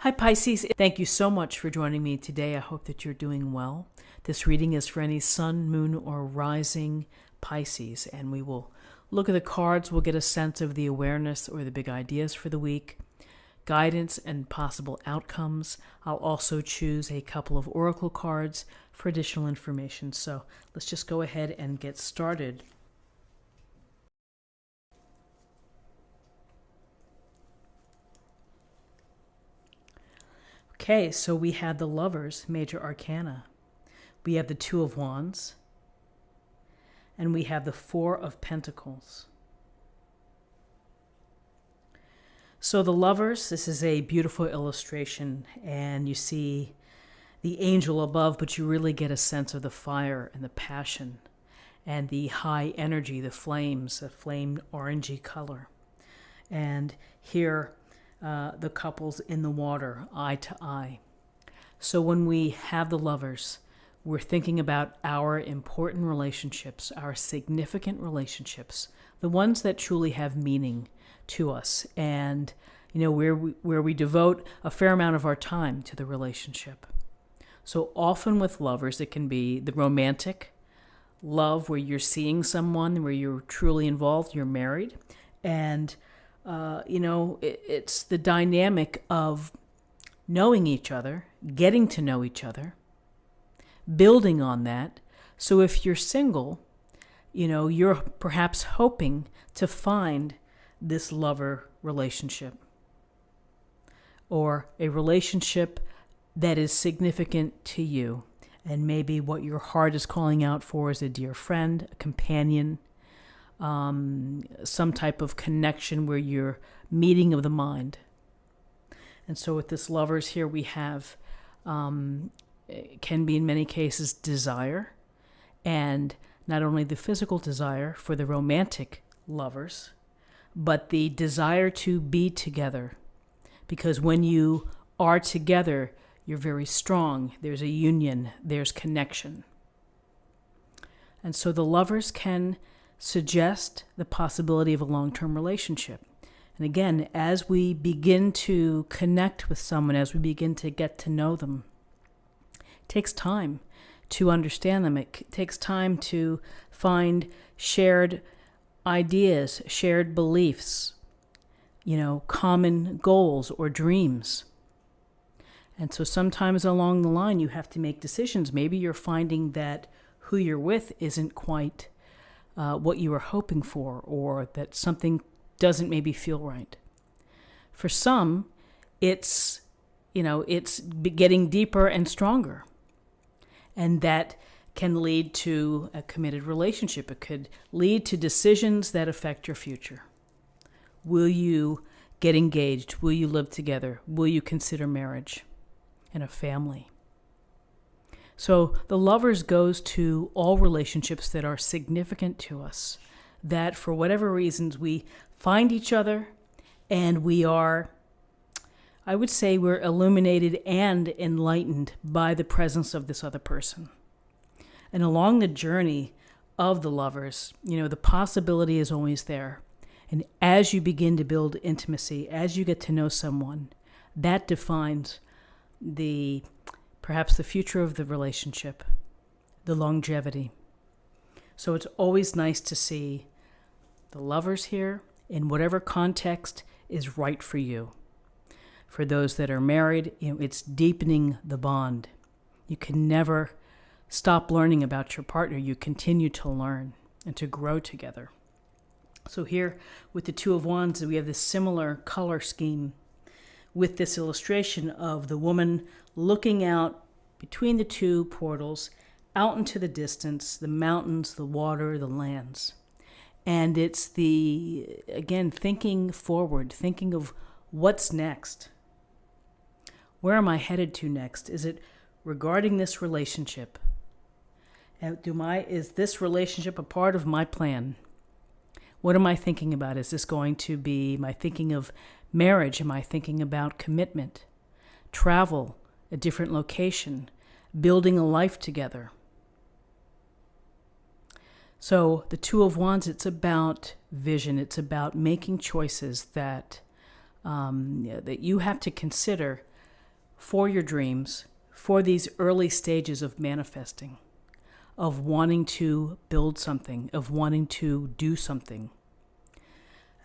Hi Pisces, thank you so much for joining me today. I hope that you're doing well. This reading is for any sun, moon, or rising Pisces, and we will look at the cards. We'll get a sense of the awareness or the big ideas for the week, guidance and possible outcomes. I'll also choose a couple of oracle cards for additional information. So let's just go ahead and get started. Okay, so we have the Lovers, Major Arcana. We have the Two of Wands. And we have the Four of Pentacles. So the Lovers, this is a beautiful illustration, and you see the angel above, but you really get a sense of the fire and the passion and the high energy, the flames, the flame orangey color. And here, the couples in the water, eye to eye. So when we have the Lovers, we're thinking about our important relationships, our significant relationships, the ones that truly have meaning to us, and where we devote a fair amount of our time to the relationship. So often with Lovers, it can be the romantic love where you're seeing someone, where you're truly involved, you're married, and it's the dynamic of knowing each other, getting to know each other, building on that. So if you're single, you're perhaps hoping to find this lover relationship or a relationship that is significant to you. And maybe what your heart is calling out for is a dear friend, a companion, some type of connection where you're meeting of the mind. And so with this Lovers here, we have, it can be in many cases desire, and not only the physical desire for the romantic lovers, but the desire to be together. Because when you are together, you're very strong. There's a union, there's connection. And so the Lovers can suggest the possibility of a long-term relationship. And again, as we begin to connect with someone, as we begin to get to know them, it takes time to understand them. It takes time to find shared ideas, shared beliefs, common goals or dreams. And so sometimes along the line, you have to make decisions. Maybe you're finding that who you're with isn't quite what you were hoping for, or that something doesn't maybe feel right. For some, it's getting deeper and stronger. And that can lead to a committed relationship. It could lead to decisions that affect your future. Will you get engaged? Will you live together? Will you consider marriage and a family? So the Lovers goes to all relationships that are significant to us, that for whatever reasons we find each other and we are, I would say we're illuminated and enlightened by the presence of this other person. And along the journey of the Lovers, the possibility is always there. And as you begin to build intimacy, as you get to know someone, that defines perhaps the future of the relationship, the longevity. So it's always nice to see the Lovers here in whatever context is right for you. For those that are married, it's deepening the bond. You can never stop learning about your partner. You continue to learn and to grow together. So here with the Two of Wands, we have this similar color scheme with this illustration of the woman looking out between the two portals, out into the distance, the mountains, the water, the lands. And it's thinking forward, thinking of what's next. Where am I headed to next? Is it regarding this relationship? Is this relationship a part of my plan? What am I thinking about? Is this going to be, am I thinking of marriage? Am I thinking about commitment, travel, a different location, building a life together? So the Two of Wands, it's about vision. It's about making choices that you have to consider for your dreams, for these early stages of manifesting, of wanting to build something, of wanting to do something.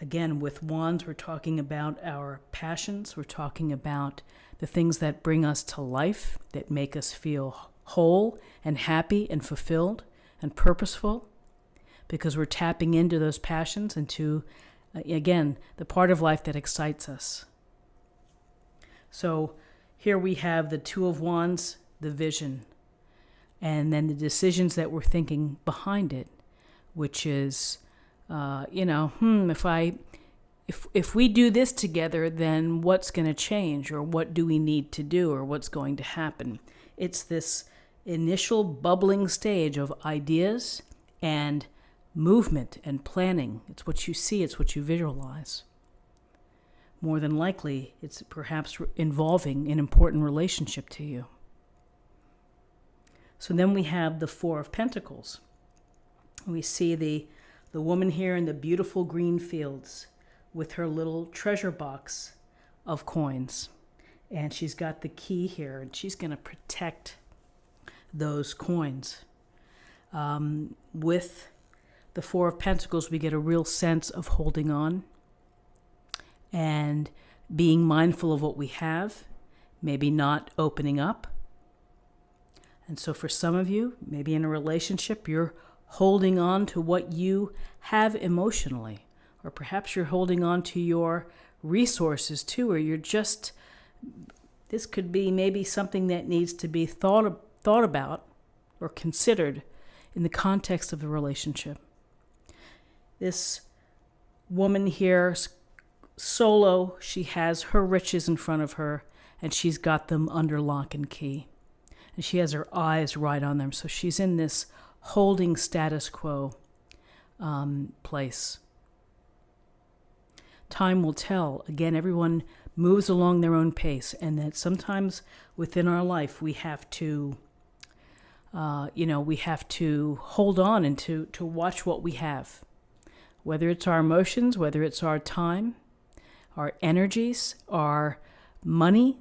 Again, with wands, we're talking about our passions. We're talking about the things that bring us to life, that make us feel whole and happy and fulfilled and purposeful, because we're tapping into those passions and to, again, the part of life that excites us. So here we have the Two of Wands, the vision, and then the decisions that we're thinking behind it, which is, if we do this together, then what's going to change, or what do we need to do, or what's going to happen? It's this initial bubbling stage of ideas and movement and planning. It's what you see, it's what you visualize. More than likely, it's perhaps involving an important relationship to you. So then we have the Four of Pentacles. We see the woman here in the beautiful green fields with her little treasure box of coins. And she's got the key here, and she's going to protect those coins. With the Four of Pentacles, we get a real sense of holding on and being mindful of what we have, maybe not opening up. And so for some of you, maybe in a relationship, you're holding on to what you have emotionally, or perhaps you're holding on to your resources too, or you're just, this could be maybe something that needs to be thought about or considered in the context of the relationship. This woman here, solo, she has her riches in front of her, and she's got them under lock and key. And she has her eyes right on them. So she's in this holding status quo place. Time will tell. Again, everyone moves along their own pace, and that sometimes within our life we have to, we have to hold on and to watch what we have. Whether it's our emotions, whether it's our time, our energies, our money,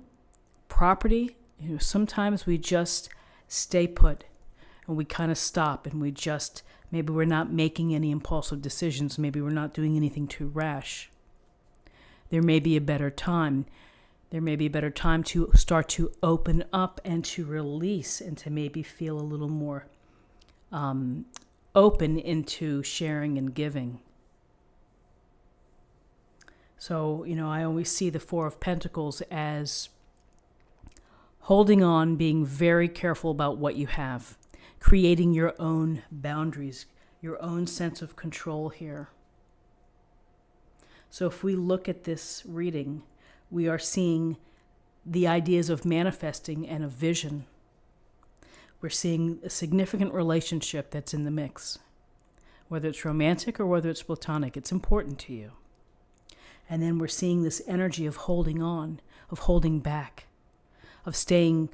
property. Sometimes we just stay put and we kind of stop, and maybe we're not making any impulsive decisions. Maybe we're not doing anything too rash. There may be a better time. There may be a better time to start to open up and to release, and to maybe feel a little more open into sharing and giving. So, I always see the Four of Pentacles as holding on, being very careful about what you have, creating your own boundaries, your own sense of control here. So if we look at this reading, we are seeing the ideas of manifesting and of vision. We're seeing a significant relationship that's in the mix. Whether it's romantic or whether it's platonic, it's important to you. And then we're seeing this energy of holding on, of holding back, of staying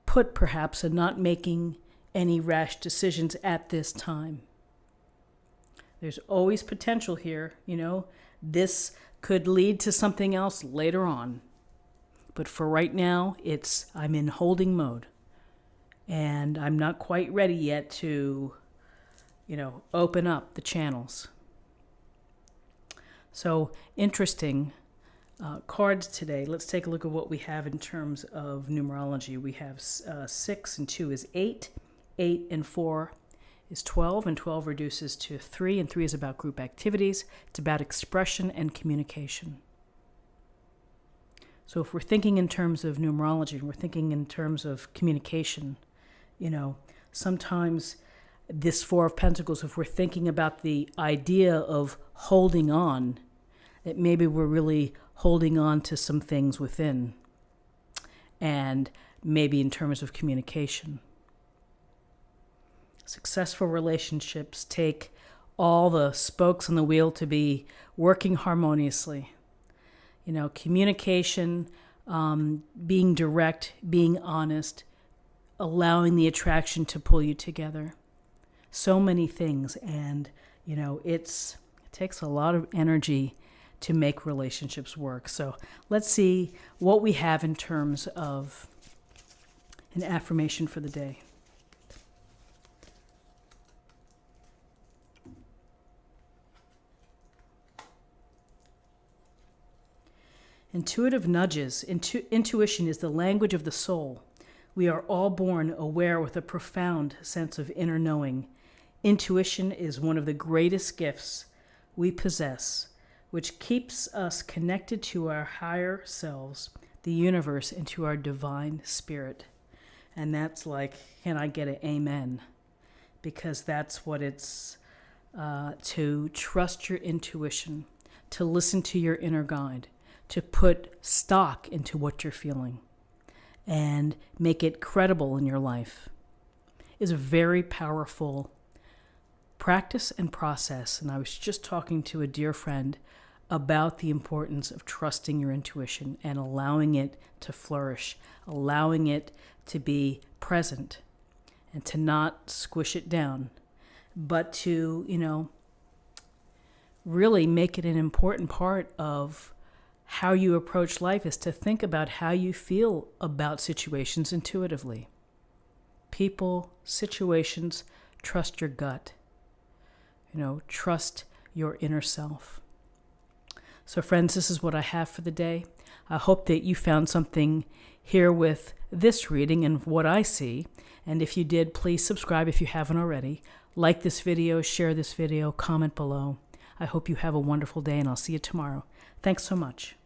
put perhaps, and not making any rash decisions at this time. There's always potential here, This could lead to something else later on. But for right now, I'm in holding mode. And I'm not quite ready yet to, open up the channels. So interesting cards today. Let's take a look at what we have in terms of numerology. We have 6 and 2 is 8. 8 and 4 is 12, and 12 reduces to 3, and 3 is about group activities. It's about expression and communication. So if we're thinking in terms of numerology, and we're thinking in terms of communication, sometimes this Four of Pentacles, if we're thinking about the idea of holding on, that maybe we're really holding on to some things within, and maybe in terms of communication. Successful relationships take all the spokes on the wheel to be working harmoniously. Communication, being direct, being honest, allowing the attraction to pull you together. So many things, and it takes a lot of energy to make relationships work. So let's see what we have in terms of an affirmation for the day. Intuitive nudges. Intuition is the language of the soul. We are all born aware with a profound sense of inner knowing. Intuition is one of the greatest gifts we possess, which keeps us connected to our higher selves, the universe, and to our divine spirit. And that's like, can I get an amen? Because that's what it's to trust your intuition, to listen to your inner guide, to put stock into what you're feeling and make it credible in your life is a very powerful practice and process. And I was just talking to a dear friend about the importance of trusting your intuition and allowing it to flourish, allowing it to be present and to not squish it down, but to, really make it an important part of how you approach life, is to think about how you feel about situations intuitively. People, situations, trust your gut. Trust your inner self. So friends, this is what I have for the day. I hope that you found something here with this reading and what I see. And if you did, please subscribe if you haven't already. Like this video, share this video, comment below. I hope you have a wonderful day, and I'll see you tomorrow. Thanks so much.